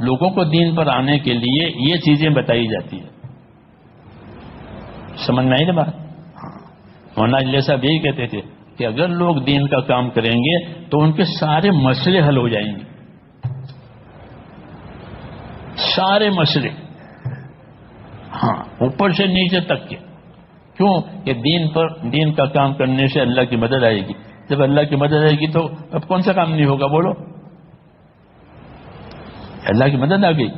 لوگوں کو دین پر آنے کے لیے یہ چیزیں بتائی جاتی ہیں. سمجھ میں آئی نا بات؟ مولانا اجلے صاحب یہی کہتے تھے کہ اگر لوگ دین کا کام کریں گے تو ان کے سارے مسئلے حل ہو جائیں گے. سارے مسئلے، ہاں، اوپر سے نیچے تک کے. کیوں کہ دین کا کام کرنے سے اللہ کی مدد آئے گی. جب اللہ کی مدد آئے گی تو اب کون سا کام نہیں ہوگا؟ بولو. اللہ کی مدد آ گئی.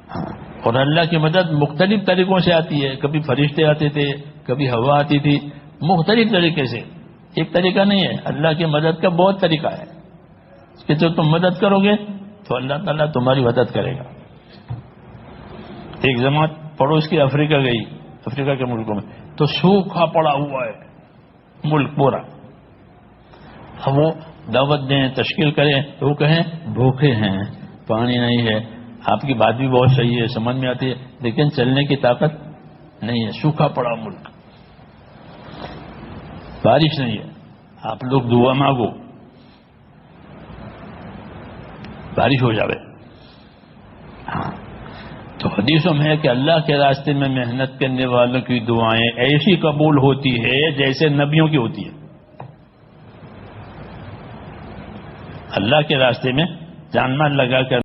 ہاں، اور اللہ کی مدد مختلف طریقوں سے آتی ہے. کبھی فرشتے آتے تھے، کبھی ہوا آتی تھی، مختلف طریقے سے. ایک طریقہ نہیں ہے. اللہ کی مدد کا بہت طریقہ ہے کہ جو تم مدد کرو گے تو اللہ تعالیٰ تمہاری مدد کرے گا. ایک جماعت پڑوس کی افریقہ گئی، افریقہ کے ملکوں میں، تو سوکھا پڑا ہوا ہے ملک پورا. اب وہ دعوت دیں، تشکیل کریں تو وہ کہیں بھوکے ہیں، پانی نہیں ہے. آپ کی بات بھی بہت صحیح ہے، سمجھ میں آتی ہے، لیکن چلنے کی طاقت نہیں ہے. سوکھا پڑا ملک، بارش نہیں ہے. آپ لوگ دعا مانگو بارش ہو جاوے. ہاں، تو حدیثوں میں ہے کہ اللہ کے راستے میں محنت کرنے والوں کی دعائیں ایسی قبول ہوتی ہے جیسے نبیوں کی ہوتی ہے. اللہ کے راستے میں جان مال لگا کر